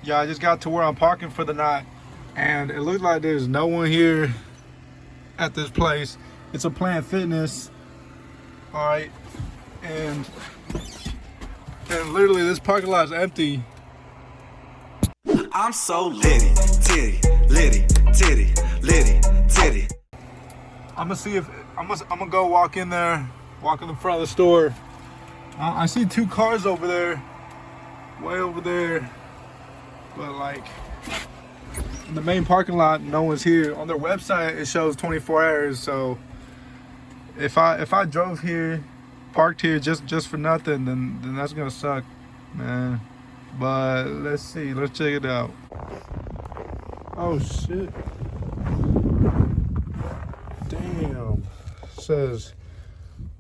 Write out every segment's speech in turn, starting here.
Yeah, I just got to where I'm parking for the night, and it looks like there's no one here at this place. It's a Planet Fitness, all right, and literally this parking lot is empty. I'm so litty, titty, litty, titty, litty, titty. I'm gonna see if I'm gonna go walk in there, walk in the front of the store. I see two cars over there, way over there, but like in the main parking lot, no one's here. On their website, it shows 24 hours. So if I drove here, parked here just for nothing, then that's gonna suck, man. But let's see, let's check it out. Oh shit. Damn. Says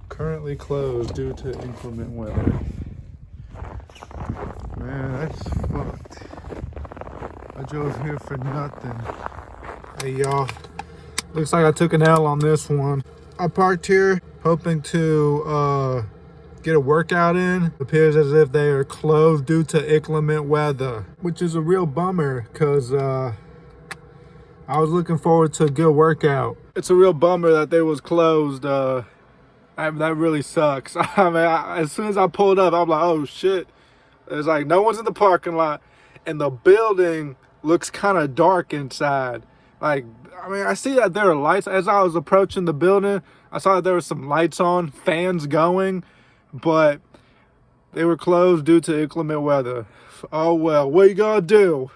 currently closed due to inclement weather. Man, that's fucked. I drove here for nothing. Hey y'all, looks like I took an L on this one. I parked here hoping to get a workout in. It appears as if they are closed due to inclement weather, which is a real bummer because I was looking forward to a good workout. It's a real bummer that they was closed. That really sucks. I mean, as soon as I pulled up, I'm like, oh shit. There's like no one's in the parking lot, and the building looks kind of dark inside. Like, I mean, I see that there are lights. As I was approaching the building, I saw that there were some lights on, fans going, but they were closed due to inclement weather. Oh well, what you gonna do?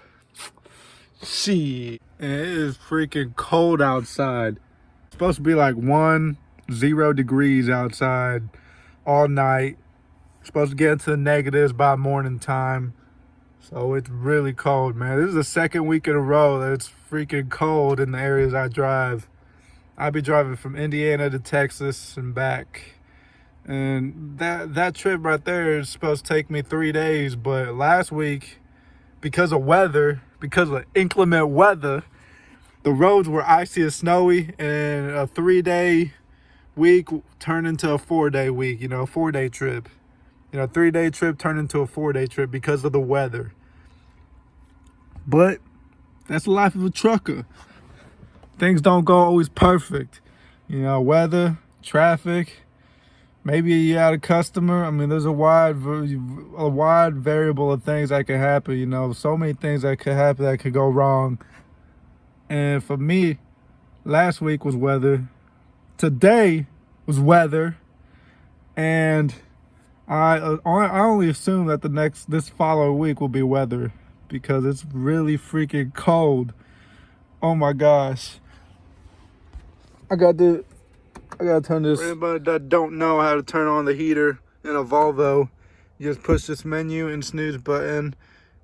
Shit. And it is freaking cold outside. It's supposed to be like 10 degrees outside all night. It's supposed to get into the negatives by morning time. So it's really cold, man. This is the second week in a row that it's freaking cold in the areas I drive. I be driving from Indiana to Texas and back. And that trip right there is supposed to take me 3 days. But last week, because of weather, because of inclement weather, the roads were icy and snowy, and a 3-day week turned into a 4-day week, a 4-day trip. 3-day trip turned into a 4-day trip because of the weather. But that's the life of a trucker. Things don't go always perfect. Weather, traffic, maybe you had a customer. I mean, there's a wide variable of things that can happen. So many things that could happen that could go wrong. And for me, last week was weather. Today was weather. And I only assume that this following week will be weather because it's really freaking cold. Oh my gosh. I gotta turn this. For anybody that don't know how to turn on the heater in a Volvo, you just push this menu and snooze button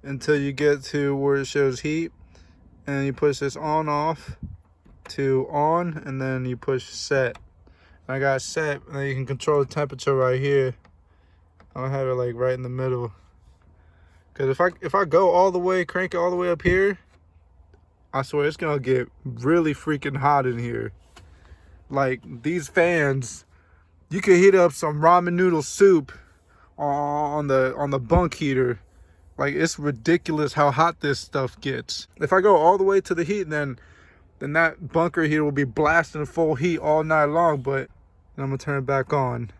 until you get to where it shows heat, and you push this on off to on, and then you push set. I got set, and then you can control the temperature right here. I'll have it like right in the middle. Cause if I go all the way, crank it all the way up here, I swear it's gonna get really freaking hot in here. Like these fans, you could heat up some ramen noodle soup on the bunk heater. Like, it's ridiculous how hot this stuff gets. If I go all the way to the heat, then that bunker heater will be blasting full heat all night long. But I'm gonna turn it back on.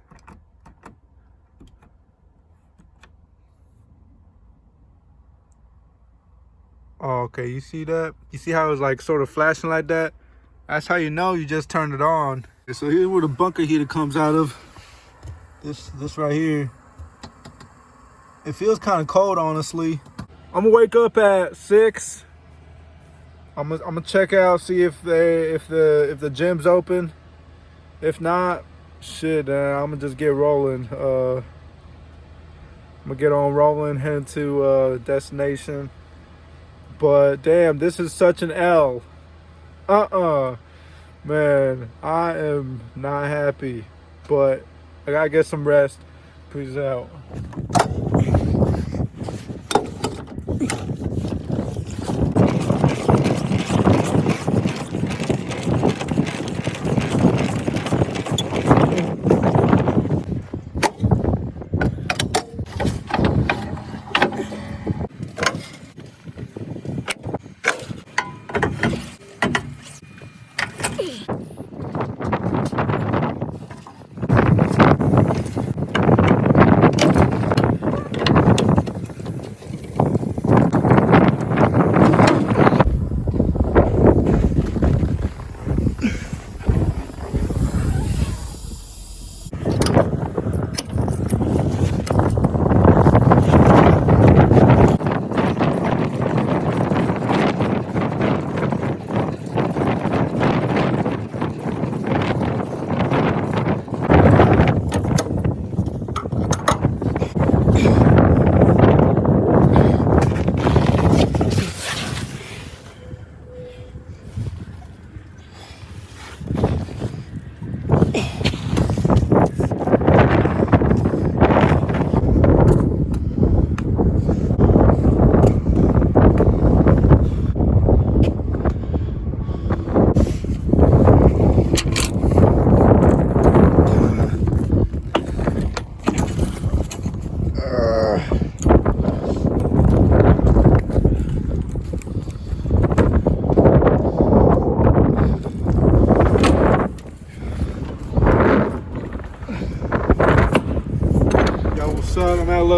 Oh, okay, you see that? You see how it's like sort of flashing like that? That's how you know you just turned it on. So here's where the bunker heater comes out of. This right here. It feels kind of cold, honestly. I'm gonna wake up at 6. I'm gonna check out, see if the gym's open. If not, shit, I'm gonna just get rolling. I'm gonna get on rolling, heading to destination. But damn, this is such an L. Man, I am not happy. But I gotta get some rest. Peace out.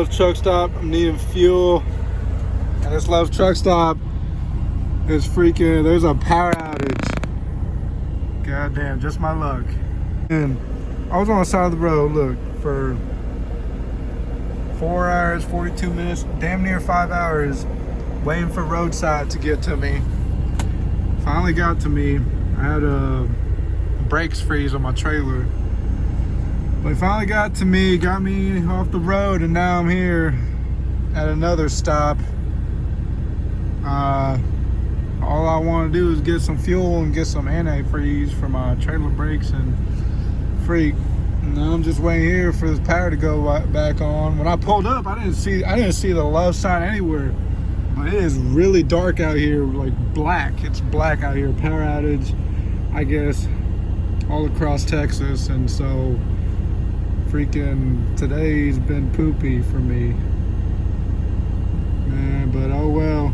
Love's truck stop. I'm needing fuel. And this Love's truck stop is freaking, there's a power outage. God damn, just my luck. And I was on the side of the road, look, for 4 hours, 42 minutes, damn near 5 hours, waiting for roadside to get to me. Finally got to me. I had a brakes freeze on my trailer. But it finally got to me, got me off the road, and now I'm here at another stop. All I want to do is get some fuel and get some antifreeze for my trailer brakes and freak. And now I'm just waiting here for this power to go back on. When I pulled up, I didn't see the Love sign anywhere. But it is really dark out here, like black. It's black out here. Power outage, I guess, all across Texas, and so freaking today's been poopy for me. Man, but oh well.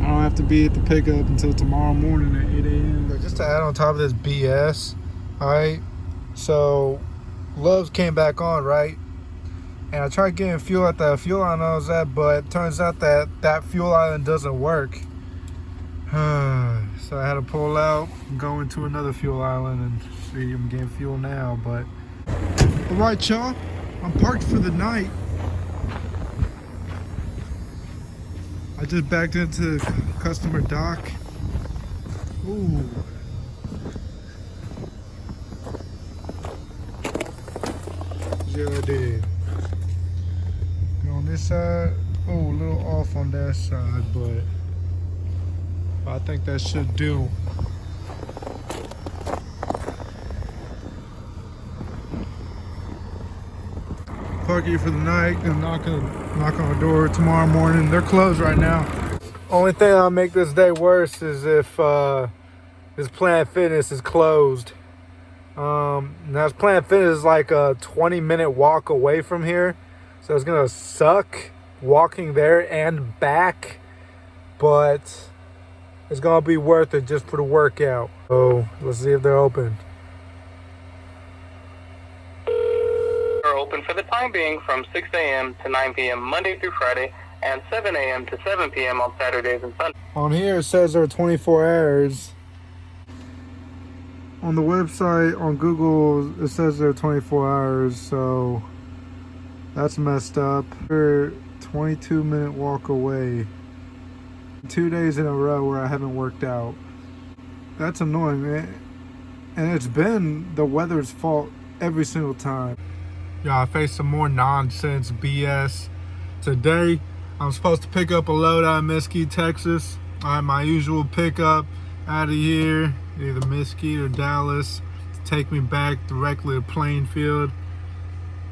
I don't have to be at the pickup until tomorrow morning at 8 a.m. Just to add on top of this BS, alright? So, Love's came back on, right? And I tried getting fuel at the fuel island I was at, but it turns out that that fuel island doesn't work. So I had to pull out and go into another fuel island and see I'm getting fuel now, but... Alright, y'all. I'm parked for the night. I just backed into customer dock. Ooh. Yeah, I did. And on this side, oh, a little off on that side, but I think that should do. Park here for the night and knock on the door tomorrow morning. They're closed right now. Only thing that'll make this day worse is if this Planet Fitness is closed. Now this Planet Fitness is like a 20-minute walk away from here, so it's gonna suck walking there and back, but it's gonna be worth it just for the workout. So let's see if they're open. Open for the time being from 6 a.m. to 9 p.m. Monday through Friday, and 7 a.m. to 7 p.m. on Saturdays and Sundays. On here it says they're 24 hours. On the website, on Google, it says they're 24 hours, so that's messed up. We're 22-minute walk away. 2 days in a row where I haven't worked out. That's annoying, man. And it's been the weather's fault every single time. Yeah, I faced some more nonsense BS. Today, I'm supposed to pick up a load out of Mesquite, Texas. I have my usual pickup out of here, either Mesquite or Dallas, to take me back directly to Plainfield.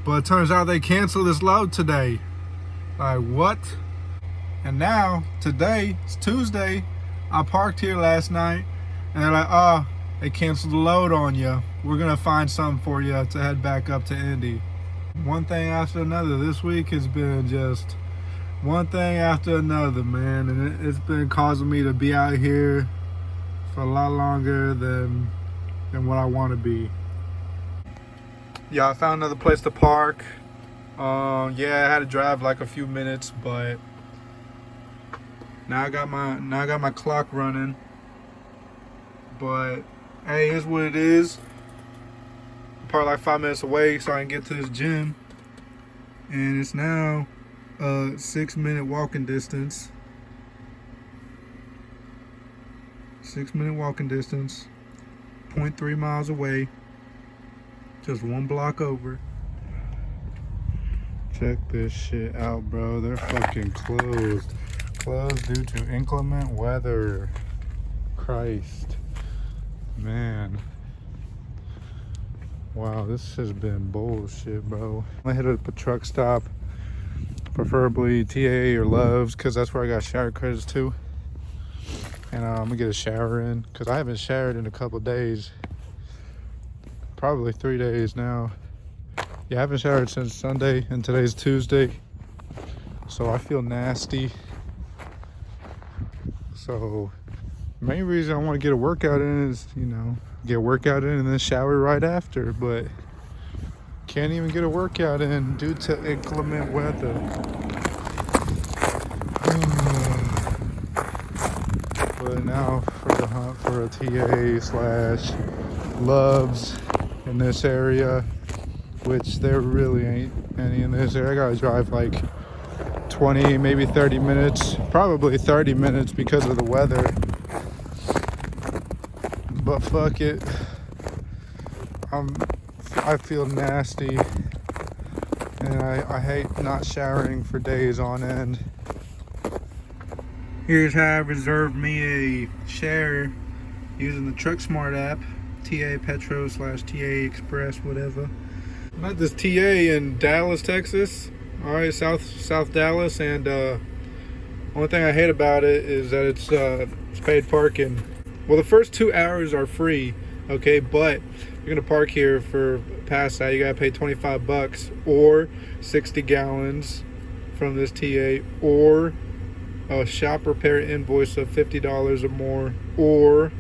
But it turns out they canceled this load today. Like, what? And now, today, it's Tuesday, I parked here last night, and they're like, oh, they canceled the load on you. We're gonna find something for you to head back up to Indy. One thing after another. This week has been just one thing after another, man, and it's been causing me to be out here for a lot longer than what I want to be. Yeah, I found another place to park. Yeah, I had to drive like a few minutes, but now I got my clock running. But hey, here's what it is. Probably like 5 minutes away so I can get to this gym, and it's now a 6-minute walking distance. 6-minute walking distance, 0.3 miles away, just 1 block over. Check this shit out, bro. They're fucking closed due to inclement weather. Christ, man. Wow, this has been bullshit, bro. I'm gonna hit up a truck stop, preferably TA or Love's, because that's where I got shower credits too. And I'm gonna get a shower in, because I haven't showered in a couple days. Probably 3 days now. Yeah, I haven't showered since Sunday, and today's Tuesday. So I feel nasty. So the main reason I want to get a workout in is, you know, get a workout in and then shower right after. But can't even get a workout in due to inclement weather. But now for the hunt for a TA/loves in this area, which there really ain't any in this area. I gotta drive like 20, maybe 30 minutes, probably 30 minutes because of the weather. But fuck it. I feel nasty, and I hate not showering for days on end. Here's how I reserved me a share using the TruckSmart app, TA Petro / TA Express, whatever. I'm at this TA in Dallas, Texas. All right, South Dallas, and only thing I hate about it is that it's paid parking. Well, the first 2 hours are free, okay, but you're gonna park here for past that. You gotta pay $25 or 60 gallons from this TA, or a shop repair invoice of $50 or more, or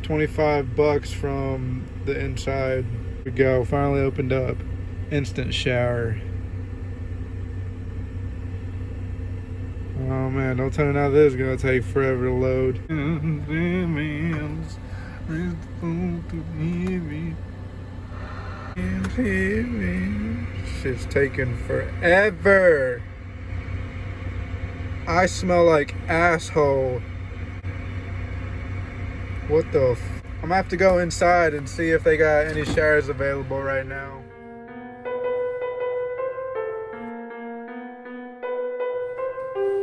$25 from the inside. Here we go, finally opened up. Instant shower. Oh man, don't tell me now this is gonna take forever to load. Shit's taking forever. I smell like asshole. What the I'm gonna have to go inside and see if they got any showers available right now.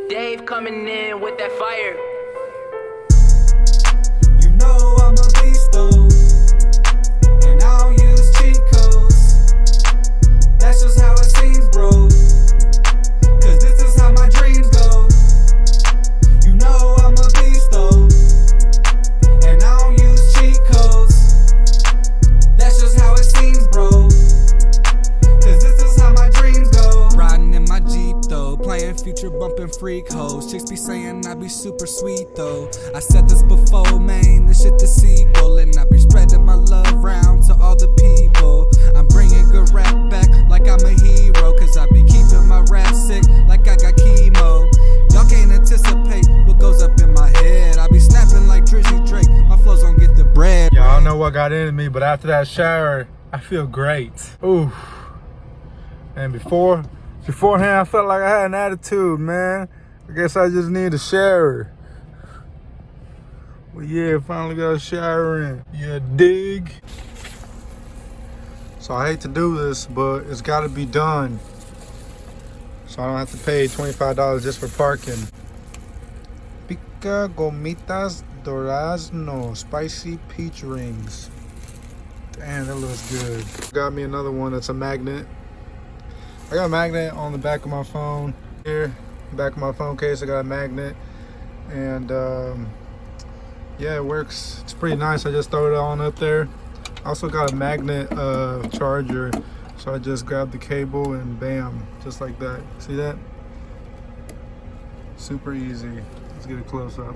Dave coming in with that fire. You know I'm a beast though, and I don't use cheat codes. That's just how it seems, bro. Cause this is how my dreams go. You know I'm a beast though, and I don't use cheat codes. That's just how it seems, bro. Cause this is how my dreams go. Riding in my Jeep though, playing future bumping freak hoes. Chicks be saying I be super sweet though. I said this before, man, this shit the sequel. And I be spreading my love round to all the people. I'm bringing good rap back like I'm a hero. Cause I be keeping my rap sick like I got chemo. Y'all can't anticipate what goes up in my head. I be snapping like Drizzy Drake, my flows don't get the bread. Yeah, I don't know what got into me, but after that shower, I feel great. Ooh. And beforehand, I felt like I had an attitude, man. I guess I just need a shower. Well, yeah, finally got a shower in. Yeah, dig. So I hate to do this, but it's got to be done. So I don't have to pay $25 just for parking. Pica gomitas durazno, spicy peach rings. Damn, that looks good. Got me another one that's a magnet. I got a magnet on the back of my phone. Here, back of my phone case, I got a magnet. And yeah, it works. It's pretty nice. I just throw it on up there. I also got a magnet charger. So I just grab the cable and bam, just like that. See that? Super easy. Let's get a close up.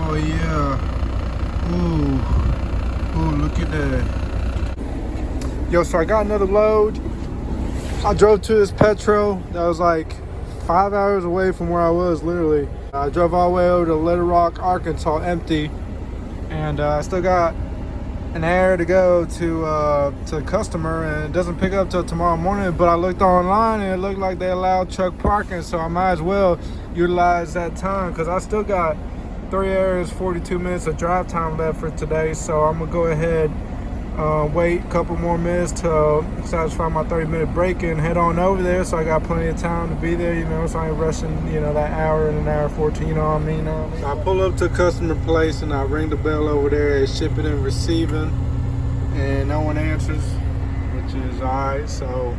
Oh yeah. Ooh, look at that. Yo, so I got another load. I drove to this Petro that was like 5 hours away from where I was, literally. I drove all the way over to Little Rock, Arkansas, empty. And I still got an hour to go to the customer, and it doesn't pick up till tomorrow morning. But I looked online and it looked like they allowed truck parking, so I might as well utilize that time because I still got 3 hours 42 minutes of drive time left for today. So I'm gonna go ahead, wait a couple more minutes to satisfy my 30-minute break and head on over there, so I got plenty of time to be there, you know, so I ain't rushing, you know, that hour and an hour 14, you know what I mean? So I pull up to customer place and I ring the bell over there at shipping and receiving, and no one answers, which is alright. So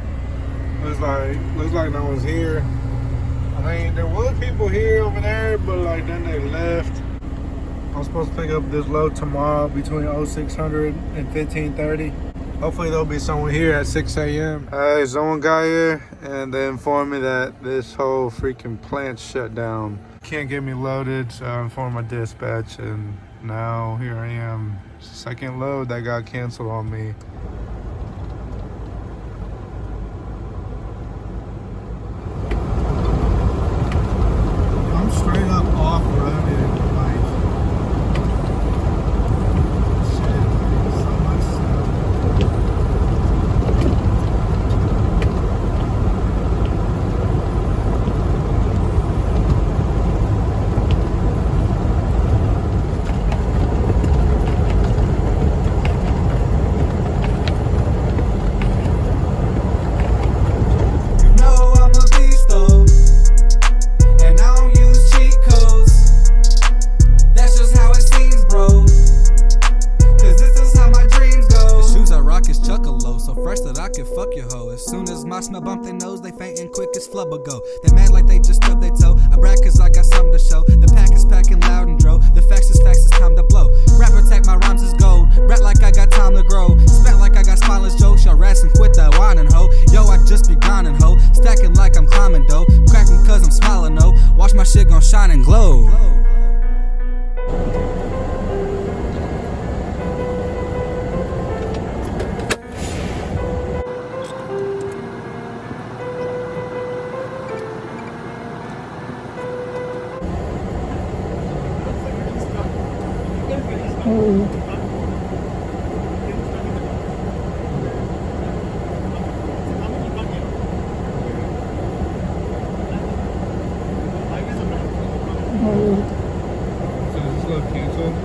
looks like no one's here. I mean, there was people here over there, but like then they left. I'm supposed to pick up this load tomorrow between 0600 and 1530. Hopefully there'll be someone here at 6 a.m. Someone got here and they informed me that this whole freaking plant shut down. Can't get me loaded, so I informed my dispatch, and now here I am. Second load that got canceled on me. I'm straight up off-roaded. My smell bump their nose, they faintin' quick as flubber go. They mad like they just stubbed their toe. I brag cause I got something to show. The pack is packing loud and dro. The facts is time to blow. Rap attack, my rhymes is gold. Rap like I got time to grow. Spat like I got spineless Joe. Y'all rats and quit that whining ho. Yo, I just be grinding ho. Stacking like I'm climbing though. Cracking cause I'm smiling no. Watch my shit gon' shine and glow. So is this load canceled?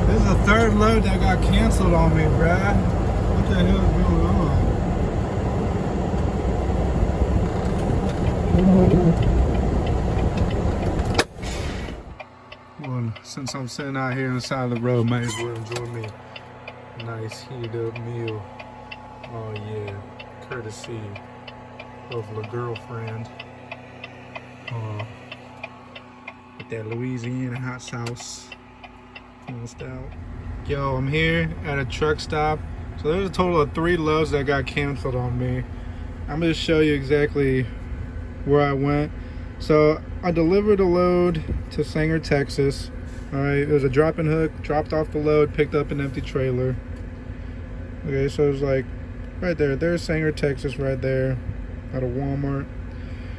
This is the third load that got canceled on me, bruh. What the hell is going on? Well, since I'm sitting out here on the side of the road, might as well enjoy me a nice heated up meal. Oh yeah, courtesy of the girlfriend. With that Louisiana hot sauce. Out. Yo, I'm here at a truck stop. So there's a total of 3 loads that got canceled on me. I'm gonna show you exactly where I went. So I delivered a load to Sanger, Texas. All right, it was a drop and hook, dropped off the load, picked up an empty trailer. Okay, so it was like right there. There's Sanger, Texas, right there, at a Walmart.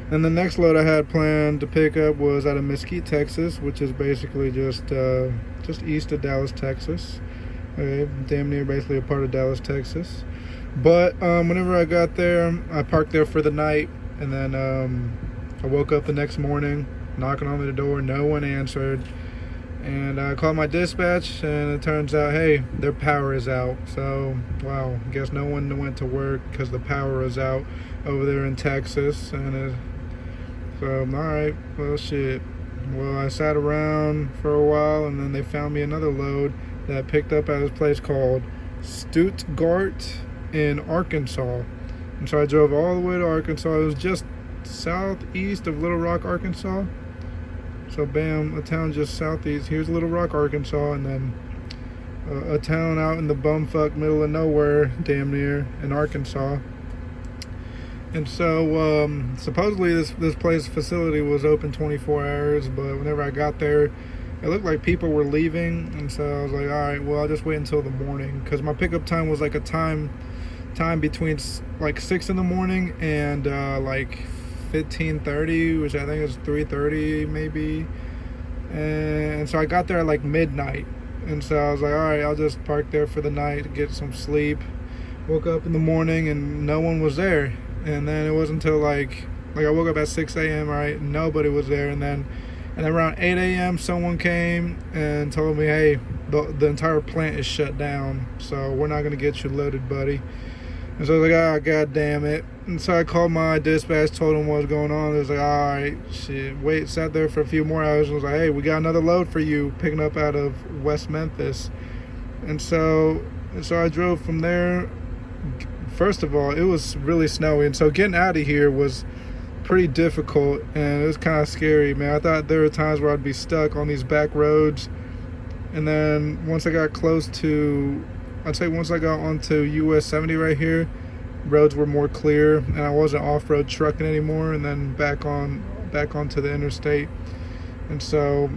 And the next load I had planned to pick up was out of Mesquite, Texas, which is basically just east of Dallas, Texas. Okay, damn near basically a part of Dallas, Texas. But whenever I got there, I parked there for the night, and then I woke up the next morning, knocking on the door, no one answered. And I called my dispatch, and it turns out, hey, their power is out. So, wow, I guess no one went to work because the power is out over there in Texas. And so, all right, well, shit. Well, I sat around for a while, and then they found me another load that I picked up at this place called Stuttgart in Arkansas. And so I drove all the way to Arkansas. It was just southeast of Little Rock, Arkansas. So bam, a town just southeast. Here's Little Rock, Arkansas, and then a town out in the bumfuck middle of nowhere, damn near, in Arkansas. And so supposedly this place facility was open 24 hours, but whenever I got there, it looked like people were leaving, and so I was like, all right, well, I'll just wait until the morning, because my pickup time was like a time between like 6 in the morning and like 15:30, which I think is 3:30 maybe. And so I got there at like midnight, and so I was like, all right, I'll just park there for the night, get some sleep. Woke up in the morning and no one was there. And then it wasn't until like I woke up at 6 a.m. right, nobody was there. And then around 8 a.m. someone came and told me, hey, the entire plant is shut down, so we're not gonna get you loaded, buddy. And so I was like, ah, god damn it. And so I called my dispatch, told them what was going on. It was like, all right, shit. Sat there for a few more hours and was like, hey, we got another load for you, picking up out of West Memphis. And so I drove from there. First of all, it was really snowy, and so getting out of here was pretty difficult, and it was kind of scary, man. I thought there were times where I'd be stuck on these back roads, and then once I got once I got onto US 70 right here, roads were more clear, and I wasn't off-road trucking anymore, and then back onto the interstate. And so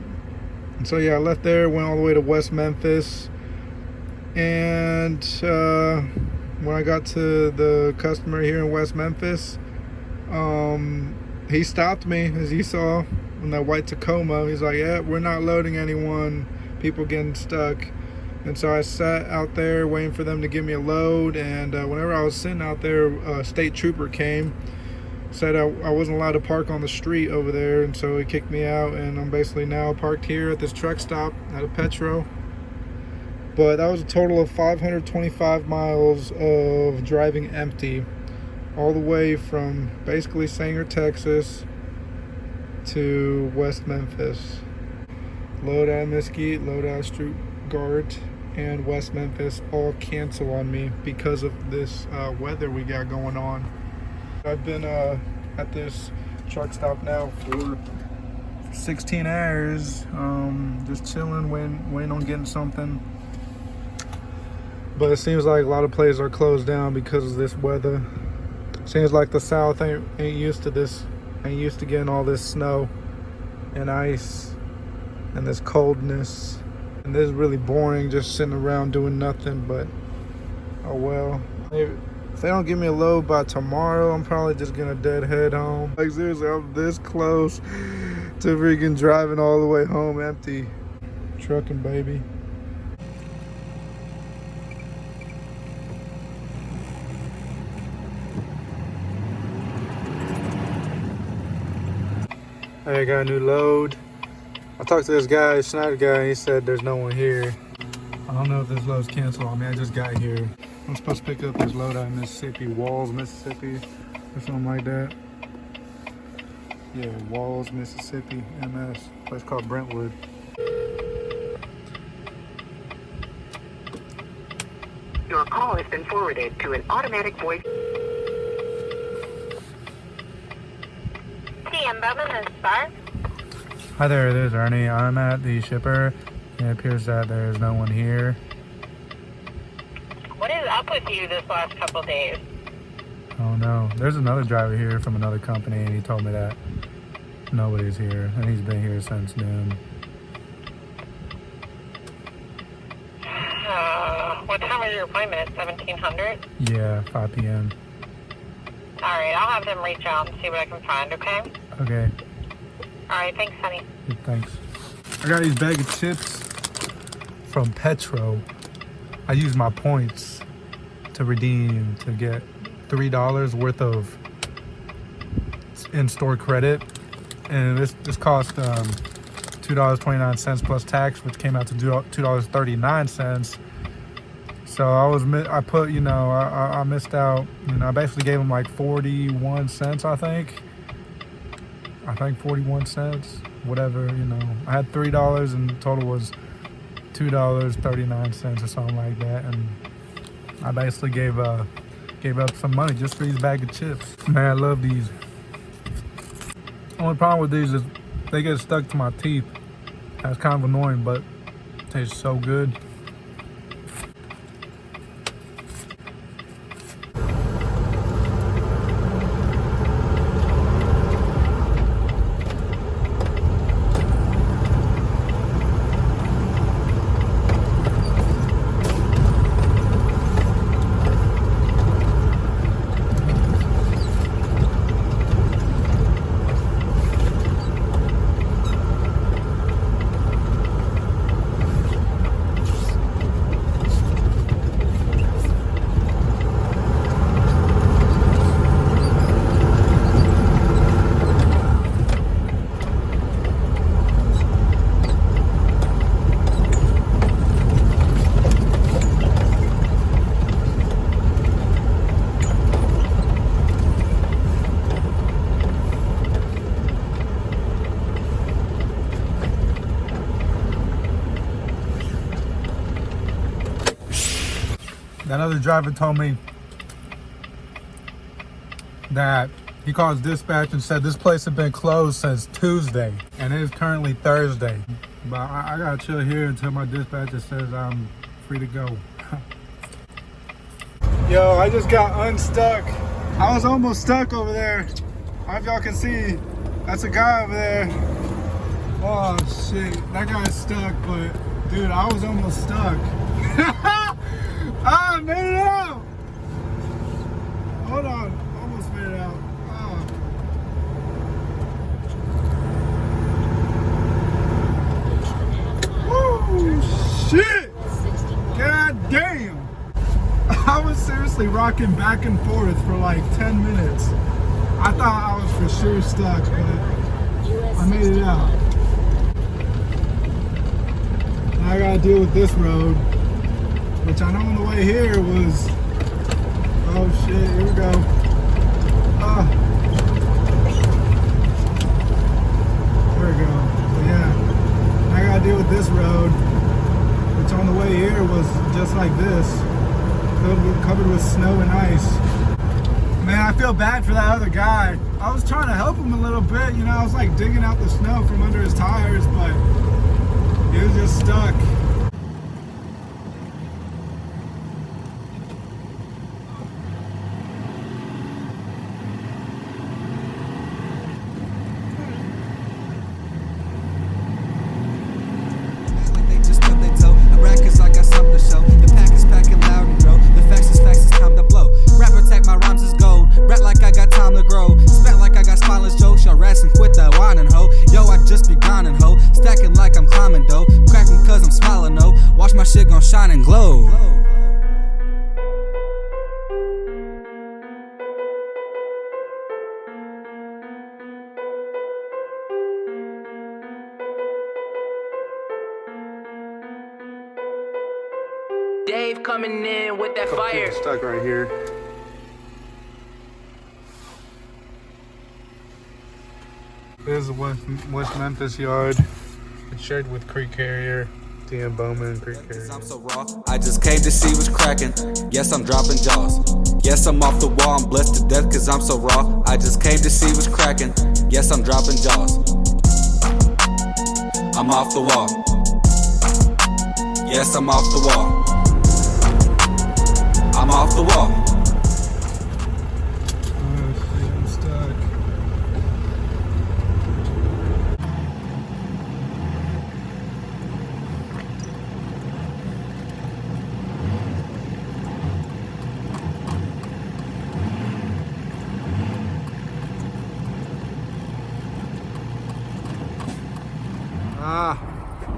yeah, I left there, went all the way to West Memphis, and when I got to the customer here in West Memphis, he stopped me, as you saw in that white Tacoma. He's like, yeah, we're not loading anyone, people getting stuck. And so I sat out there waiting for them to give me a load, and whenever I was sitting out there, a state trooper came, said I wasn't allowed to park on the street over there, and so he kicked me out, and I'm basically now parked here at this truck stop at a Petro. But that was a total of 525 miles of driving empty, all the way from basically Sanger, Texas to West Memphis. Load out of Mesquite, load out of Stuttgart, and West Memphis all cancel on me because of this weather we got going on. I've been at this truck stop now for 16 hours, just chilling, waiting on getting something. But it seems like a lot of places are closed down because of this weather. Seems like the South ain't used to this, ain't used to getting all this snow and ice and this coldness. And this is really boring, just sitting around doing nothing, but oh well. If they don't give me a load by tomorrow, I'm probably just gonna deadhead home. Like seriously, I'm this close to freaking driving all the way home empty. Trucking, baby. Hey, I got a new load. I talked to this guy, Schneider guy, and he said there's no one here. I don't know if this load's canceled on me. I just got here. I'm supposed to pick up this load out of Mississippi, Walls, Mississippi, or something like that. Yeah, Walls, Mississippi, MS. Place called Brentwood. Your call has been forwarded to an automatic voice. TM Bowman, this is Barb. Hi there, this is Ernie. I'm at the shipper. It appears that there's no one here. What is up with you this last couple days? Oh no, there's another driver here from another company, and he told me that nobody's here, and he's been here since noon. What time is your appointment? 1700? Yeah, 5 p.m. Alright, I'll have them reach out and see what I can find, okay? Okay. Alright, thanks, honey. Thanks. I got these bag of chips from Petro. I used my points to redeem to get $3 worth of in-store credit, and this cost $2.29 plus tax, which came out to $2.39. So I put, you know, I missed out. You know, I basically gave him like 41 cents, I think 41 cents, whatever, you know. I had $3 and the total was $2.39 or something like that. And I basically gave up some money just for these bag of chips. Man, I love these. Only problem with these is they get stuck to my teeth. That's kind of annoying, but it tastes so good. That other driver told me that he called dispatch and said this place had been closed since Tuesday, and it is currently Thursday. But I gotta chill here until my dispatcher says I'm free to go. Yo, I just got unstuck. I was almost stuck over there. I don't know if y'all can see. That's a guy over there. Oh shit, that guy's stuck, but dude, I was almost stuck. I made it out! Hold on, almost made it out. Woo! Shit! God damn! I was seriously rocking back and forth for like 10 minutes. I thought I was for sure stuck, but I made it out. Now I gotta deal with this road, which I know on the way here was, oh shit, here we go. There we go. But yeah, I gotta deal with this road, which on the way here was just like this, covered with snow and ice. Man, I feel bad for that other guy. I was trying to help him a little bit, you know, I was like digging out the snow from under his tires, but he was just stuck. Dave coming in with that fire. Stuck right here. This is West Memphis yard. It's shared with Creek Carrier, DM Bowman, Creek Carrier. I'm so raw. I just came to see what's cracking. Yes, I'm dropping jaws. Yes, I'm off the wall. I'm blessed to death cause I'm so raw. I just came to see what's cracking. Yes, I'm dropping jaws. I'm off the wall. Yes, I'm off the wall. I'm off the wall. Oh shit, I'm stuck.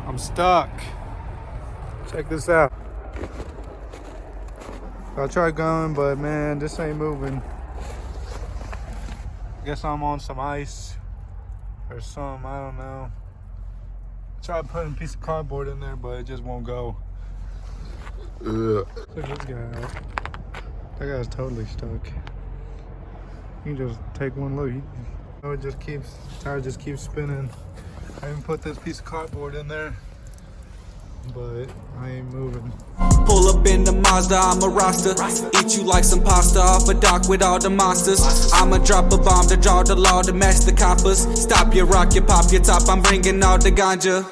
I'm stuck. Check this out. I tried going, but man, this ain't moving. Guess I'm on some ice or something, I don't know. Tried putting a piece of cardboard in there, but it just won't go. Look at this guy. That guy's totally stuck. You can just take one look. It just keeps, tire just keeps spinning. I even put this piece of cardboard in there, but I ain't moving. Pull up in the Mazda, I'm a roster. Eat you like some pasta off a dock with all the monsters. I'ma drop a bomb to draw the law to match the coppers. Stop your rock, your pop, your top, I'm bringing all the ganja.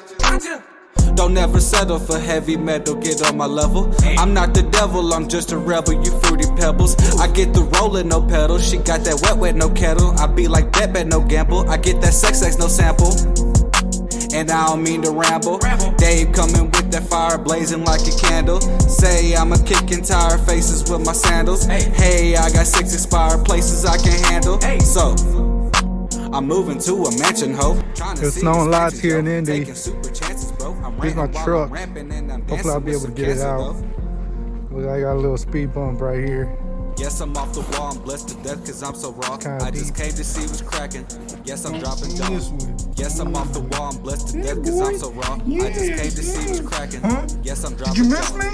Don't ever settle for heavy metal, get on my level. I'm not the devil, I'm just a rebel, you fruity pebbles. I get the rollin', no pedal. She got that wet, no kettle. I be like bet, no gamble. I get that sex, no sample. And I don't mean to ramble. Dave coming with that fire blazing like a candle. Say I'ma kick entire faces with my sandals. Hey, I got 6 expired places I can handle. So I'm moving to a mansion, ho. It's snowing lots here in Indy. Here's my truck. Hopefully I'll be able to get it out. Look, I got a little speed bump right here. Yes, I'm off the wall, I'm blessed to death cause I'm so raw. I just came to see what's cracking. Yes, I'm dropping dogs. Yes, I'm off the wall, I'm blessed to death cause I'm so raw. I just came to see what's cracking. Yes, I'm dropping dogs. Did you miss me?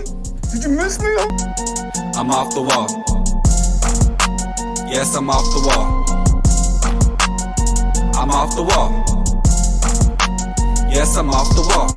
Did you miss me? I'm off the wall. Yes, I'm off the wall. I'm off the wall. Yes, I'm off the wall.